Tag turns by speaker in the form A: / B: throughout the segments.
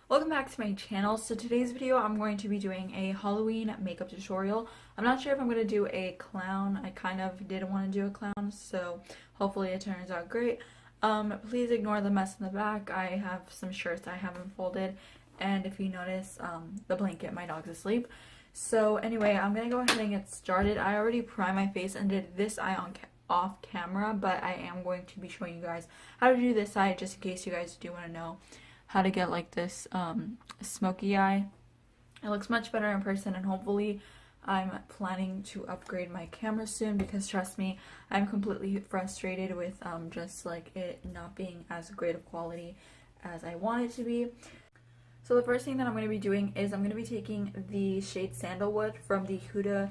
A: Welcome back to my channel. So today's video I'm going to be doing a Halloween makeup tutorial. I'm not sure if I'm going to do a clown. I kind of did want to do a clown, so hopefully it turns out great. Please ignore the mess in the back. I have some shirts I haven't folded, and if you notice, the blanket, my dog's asleep. So anyway, I'm going to go ahead and get started. I already primed my face and did this eye on off camera, but I am going to be showing you guys how to do this eye just in case you guys do want to know how to get like this smoky eye. It looks much better in person, and hopefully I'm planning to upgrade my camera soon because trust me, I'm completely frustrated with just like it not being as great of quality as I want it to be. So the first thing that I'm going to be doing is I'm going to be taking the shade Sandalwood from the Huda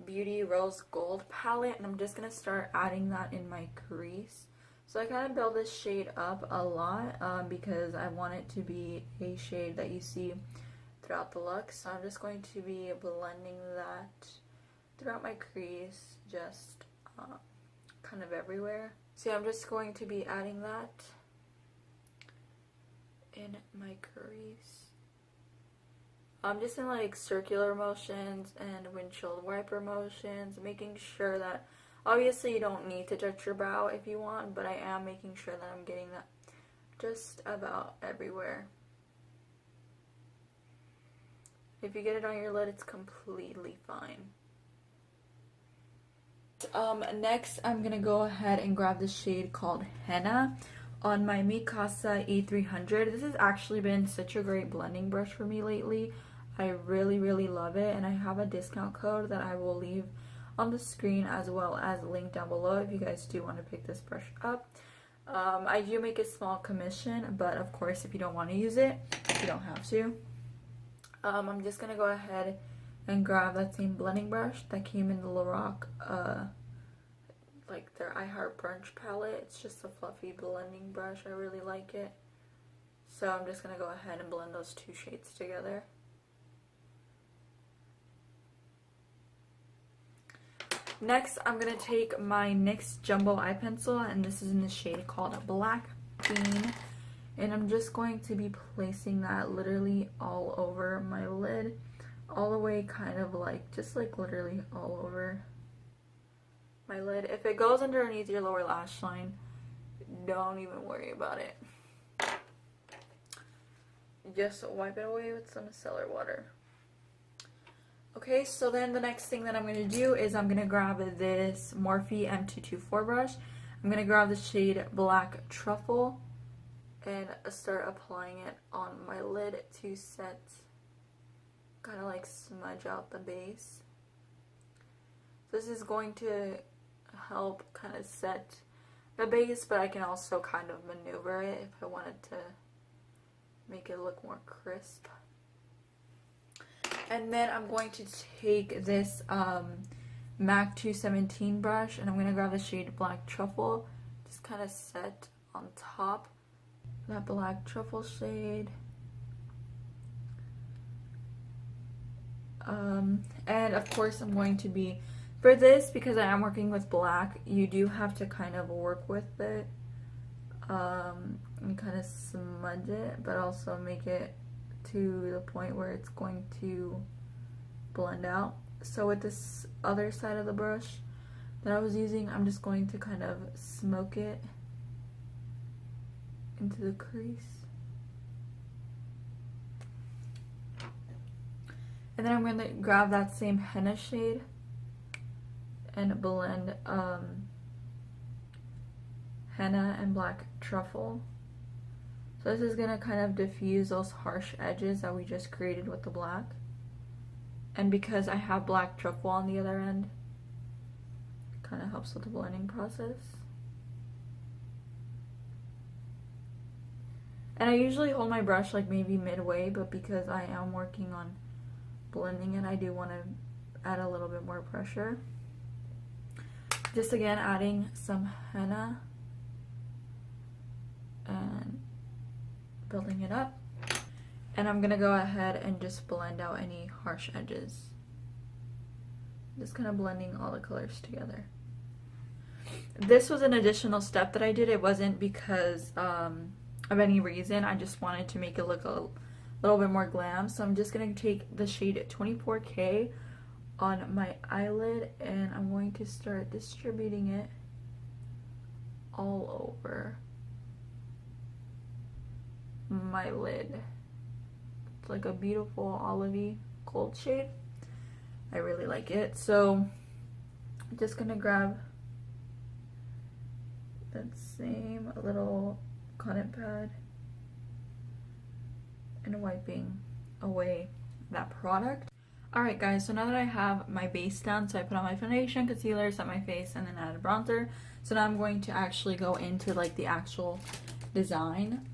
A: Beauty Rose Gold palette, and I'm just going to start adding that in my crease. So I kind of build this shade up a lot because I want it to be a shade that you see throughout the look. So I'm just going to be blending that throughout my crease, just kind of everywhere. So I'm just going to be adding that in my crease. I'm just in like circular motions and windshield wiper motions, making sure that obviously you don't need to touch your brow if you want, but I am making sure that I'm getting that just about everywhere. If you get it on your lid, it's completely fine. Next, I'm going to go ahead and grab this shade called Henna on my Mikasa E300. This has actually been such a great blending brush for me lately. I really love it, and I have a discount code that I will leave on the screen as well as link down below if you guys do want to pick this brush up. I do make a small commission, but of course if you don't want to use it, you don't have to. I'm just gonna go ahead and grab that same blending brush that came in the Lorac like their I Heart Brunch palette. It's just a fluffy blending brush. I really like it. So I'm just gonna go ahead and blend those two shades together. Next, I'm going to take my NYX Jumbo Eye Pencil, and this is in the shade called Black Bean. And I'm just going to be placing that literally all over my lid. All the way kind of like, just like literally all over my lid. If it goes underneath your lower lash line, don't even worry about it. Just wipe it away with some micellar water. Okay, so then the next thing that I'm going to do is I'm going to grab this Morphe M224 brush. I'm going to grab the shade Black Truffle and start applying it on my lid to set, kind of like smudge out the base. This is going to help kind of set the base, but I can also kind of maneuver it if I wanted to make it look more crisp. And then I'm going to take this MAC 217 brush, and I'm going to grab the shade Black Truffle, just kind of set on top that Black Truffle shade. And of course I'm going to be, for this, because I am working with black, you do have to kind of work with it and kind of smudge it, but also make it to the point where it's going to blend out. So with this other side of the brush that I was using, I'm just going to kind of smoke it into the crease. And then I'm going to grab that same henna shade and blend henna and Black Truffle. So this is going to kind of diffuse those harsh edges that we just created with the black. And because I have Black Truffle on the other end, it kind of helps with the blending process. And I usually hold my brush like maybe midway, but because I am working on blending it, I do want to add a little bit more pressure. Just again adding some henna and building it up, and I'm gonna go ahead and just blend out any harsh edges, just kind of blending all the colors together. This was an additional step that I did. It wasn't because of any reason. I just wanted to make it look little bit more glam. So I'm just going to take the shade 24K on my eyelid, and I'm going to start distributing it all over my lid. It's like a beautiful olivey gold shade. I really like it. So I'm just gonna grab that same little cotton pad and wiping away that product. Alright guys, so now that I have my base done, so I put on my foundation, concealer, set my face, and then added bronzer. So now I'm going to actually go into like the actual design.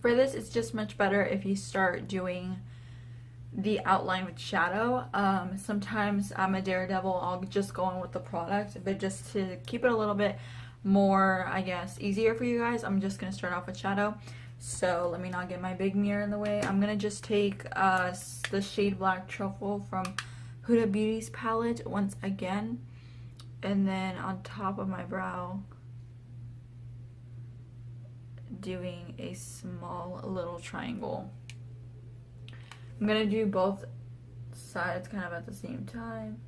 A: For this, it's just much better if you start doing the outline with shadow. Sometimes I'm a daredevil, I'll just go in with the product, but just to keep it a little bit more, I guess, easier for you guys, I'm just gonna start off with shadow. So let me not get my big mirror in the way. I'm gonna just take the shade Black Truffle from Huda Beauty's palette once again, and then on top of my brow, doing a small little triangle. I'm gonna do both sides kind of at the same time.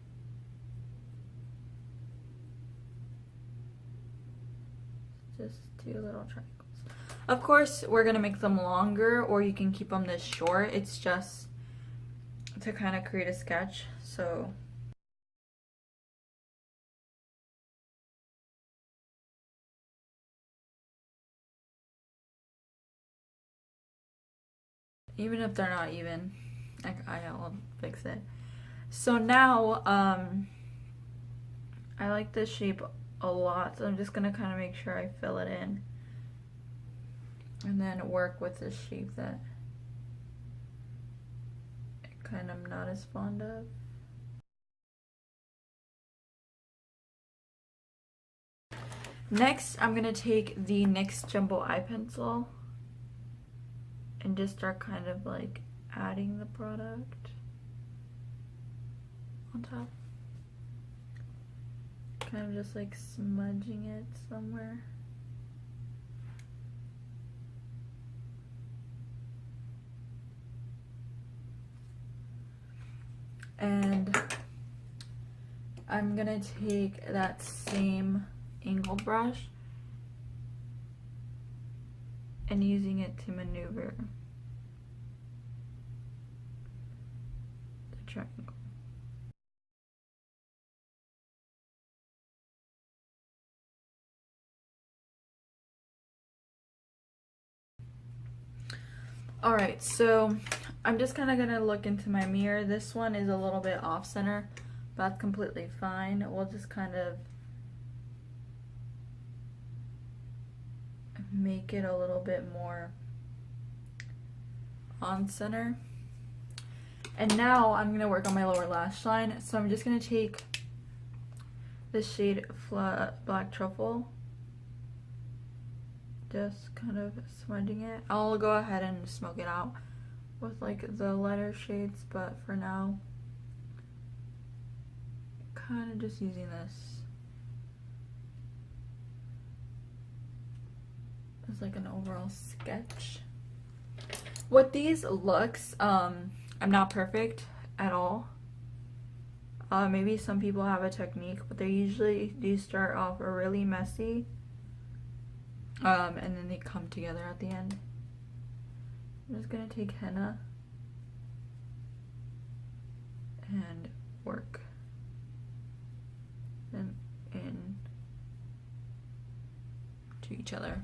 A: Just two little triangles. Of course, we're gonna make them longer, or you can keep them this short. It's just to kind of create a sketch. So even if they're not even, I'll fix it. So now, I like this shape a lot, so I'm just gonna kind of make sure I fill it in, and then work with this shape that I kind of not as fond of. Next, I'm gonna take the NYX Jumbo Eye Pencil and just start kind of like adding the product on top. Kind of just like smudging it somewhere. And I'm gonna take that same angled brush and using it to maneuver the triangle. Alright, so I'm just kind of going to look into my mirror. This one is a little bit off center, but that's completely fine. We'll just kind of make it a little bit more on center. And now I'm going to work on my lower lash line. So I'm just going to take the shade Black Truffle, just kind of smudging it. I'll go ahead and smoke it out with like the lighter shades, but for now, kind of just using this as like an overall sketch. With these looks, I'm not perfect at all. Maybe some people have a technique, but they usually do start off really messy, and then they come together at the end. I'm just gonna take henna and work them in to each other.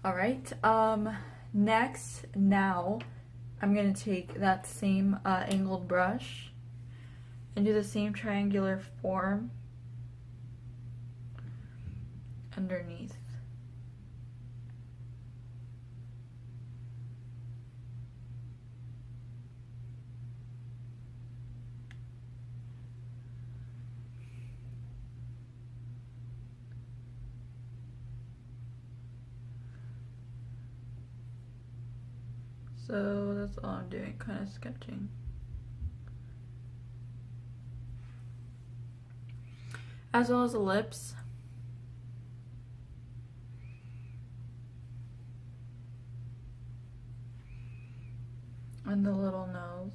A: Alright, next, now I'm gonna take that same angled brush and do the same triangular form underneath. So that's all I'm doing, kind of sketching. As well as the lips. And the little nose.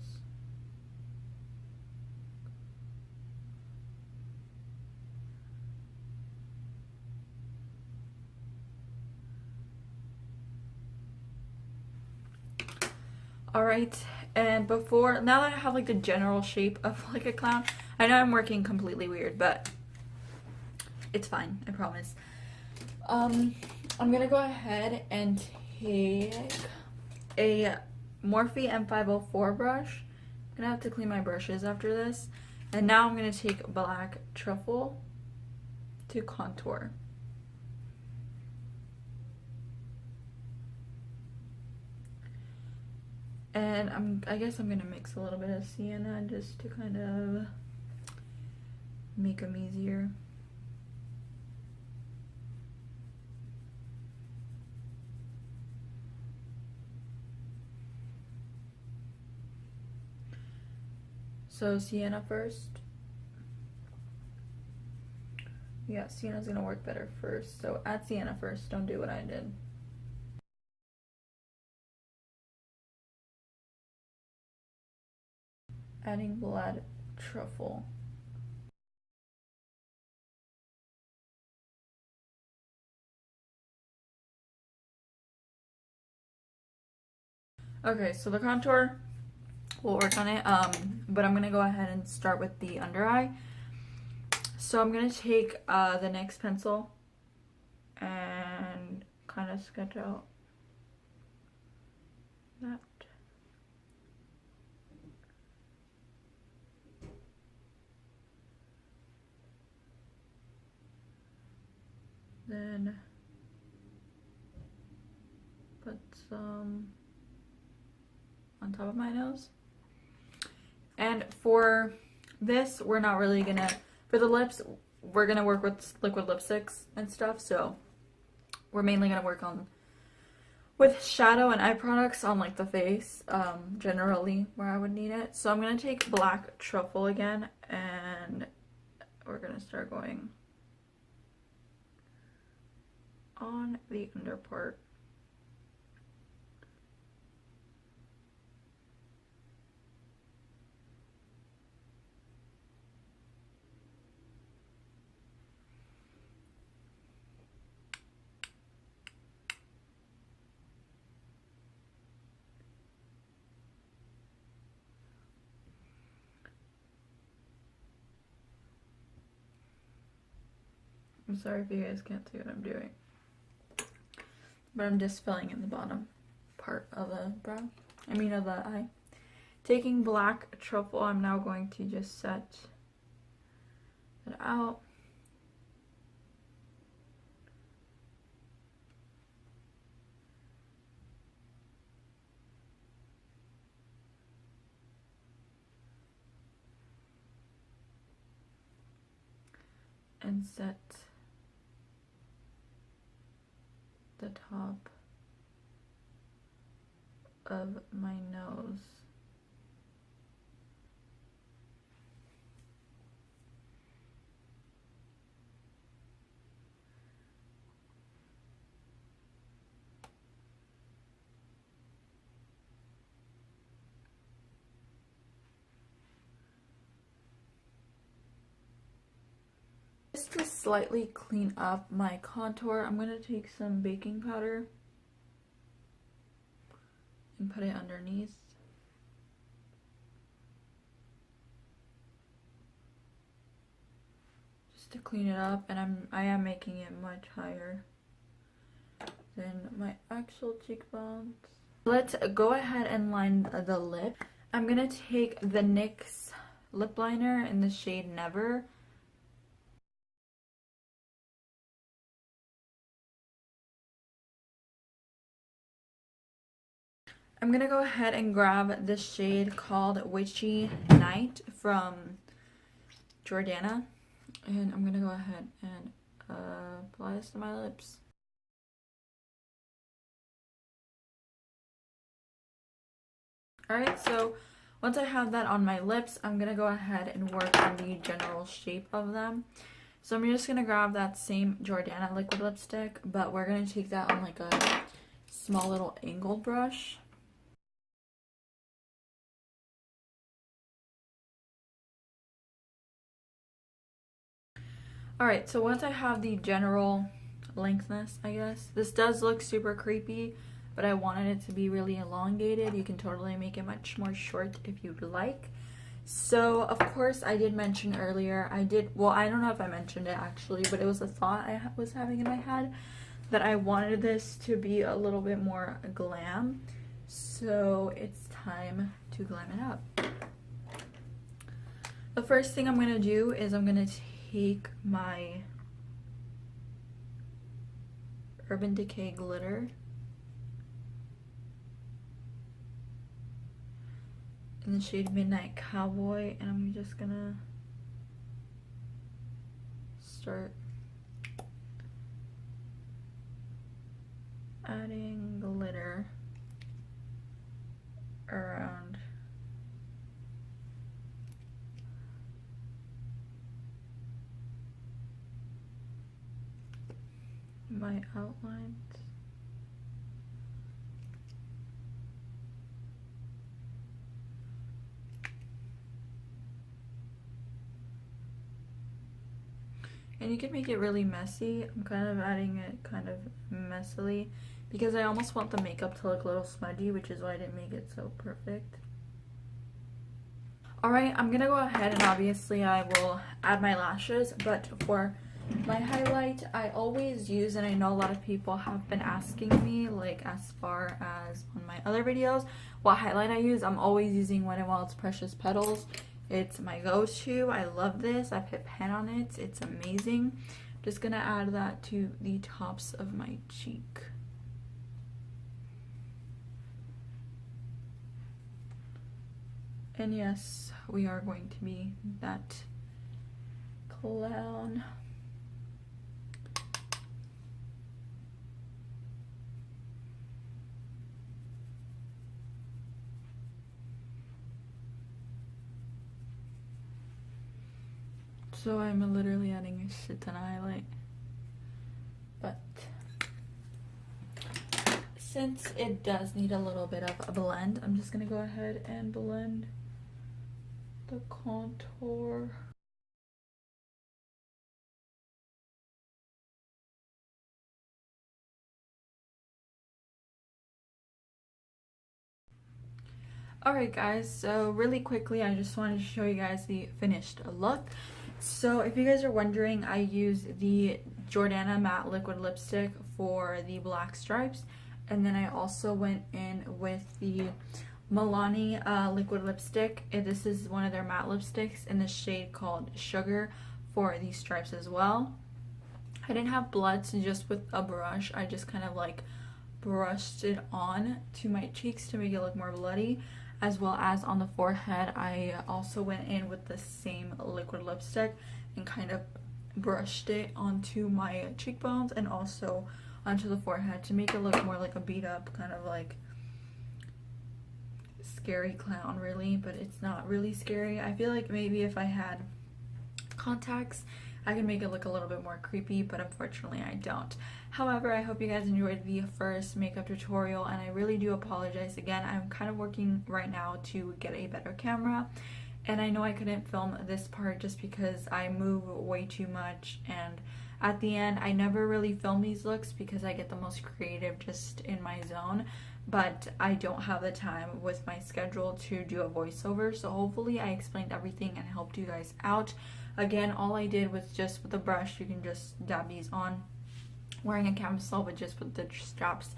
A: Alright, and now that I have like the general shape of like a clown, I know I'm working completely weird, but it's fine, I promise. I'm gonna go ahead and take a Morphe M504 brush. I'm gonna have to clean my brushes after this. And now I'm gonna take black truffle to contour. And I guess I'm gonna mix a little bit of sienna just to kind of make them easier. So sienna first. Yeah, sienna's gonna work better first. So add sienna first, don't do what I did. Adding black truffle. Okay, so the contour, we'll work on it, but I'm gonna go ahead and start with the under eye. So I'm gonna take the NYX pencil and kind of sketch out that. Then put some on top of my nose. And for this, we're not really gonna, for the lips, we're gonna work with liquid lipsticks and stuff, so we're mainly gonna work on with shadow and eye products on like the face, generally where I would need it. So I'm gonna take black truffle again, and we're gonna start going on the under part. I'm sorry if you guys can't see what I'm doing, but I'm just filling in the bottom part of the brow, of the eye. Taking black truffle, I'm now going to just set it out. And set the top of my nose. Just to slightly clean up my contour, I'm going to take some baking powder and put it underneath. Just to clean it up, and I am making it much higher than my actual cheekbones. Let's go ahead and line the lip. I'm going to take the NYX lip liner in the shade Never. I'm gonna go ahead and grab this shade called Witchy Night from Jordana, and I'm gonna go ahead and apply this to my lips. Alright, so once I have that on my lips, I'm gonna go ahead and work on the general shape of them. So I'm just gonna grab that same Jordana liquid lipstick, but we're gonna take that on like a small little angled brush. Alright, so once I have the general lengthness, I guess, this does look super creepy, but I wanted it to be really elongated. You can totally make it much more short if you'd like. So, of course, I did mention earlier, well, I don't know if I mentioned it actually, but it was a thought I was having in my head that I wanted this to be a little bit more glam. So, it's time to glam it up. The first thing I'm going to do is I'm going to take my Urban Decay glitter in the shade Midnight Cowboy, and I'm just gonna start adding glitter around my outlines. And you can make it really messy. I'm kind of adding it kind of messily because I almost want the makeup to look a little smudgy, which is why I didn't make it so perfect. Alright, I'm gonna go ahead and obviously I will add my lashes, but for my highlight, I always use, and I know a lot of people have been asking me, like as far as on my other videos, what highlight I use. I'm always using Wet n Wild's Precious Petals. It's my go-to. I love this. I've hit pen on it. It's amazing. Just gonna add that to the tops of my cheek. And yes, we are going to be that clown. So I'm literally adding a shit ton of highlight. But since it does need a little bit of a blend, I'm just gonna go ahead and blend the contour. Alright guys, so really quickly I just wanted to show you guys the finished look. So if you guys are wondering, I use the Jordana Matte Liquid Lipstick for the black stripes, and then I also went in with the Milani Liquid Lipstick. This is one of their matte lipsticks in the shade called Sugar for these stripes as well. I didn't have blood, so just with a brush I just kind of like brushed it on to my cheeks to make it look more bloody, as well as on the forehead. I also went in with the same liquid lipstick and kind of brushed it onto my cheekbones and also onto the forehead to make it look more like a beat up kind of like scary clown, really, but it's not really scary. I feel like maybe if I had contacts I can make it look a little bit more creepy, but unfortunately I don't. However, I hope you guys enjoyed the first makeup tutorial, and I really do apologize again. I'm kind of working right now to get a better camera, and I know I couldn't film this part just because I move way too much, and at the end I never really film these looks because I get the most creative just in my zone, but I don't have the time with my schedule to do a voiceover. So hopefully I explained everything and helped you guys out. Again, all I did was just with a brush, you can just dab these on, wearing a camisole, but just put the straps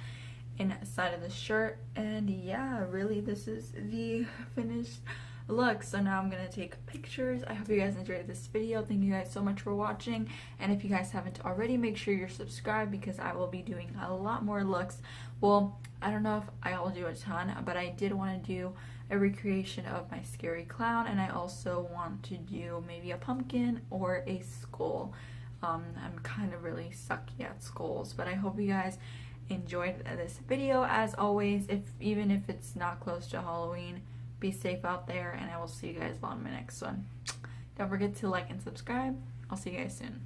A: inside of the shirt. And yeah, really this is the finished look. So now I'm gonna take pictures. I hope you guys enjoyed this video. Thank you guys so much for watching, and if you guys haven't already, make sure you're subscribed because I will be doing a lot more looks. Well, I don't know if I'll do a ton, but I did want to do a recreation of my scary clown, and I also want to do maybe a pumpkin or a skull. I'm kind of really sucky at skulls, but I hope you guys enjoyed this video. As always, even if it's not close to Halloween, be safe out there, and I will see you guys on my next one. Don't forget to like and subscribe. I'll see you guys soon.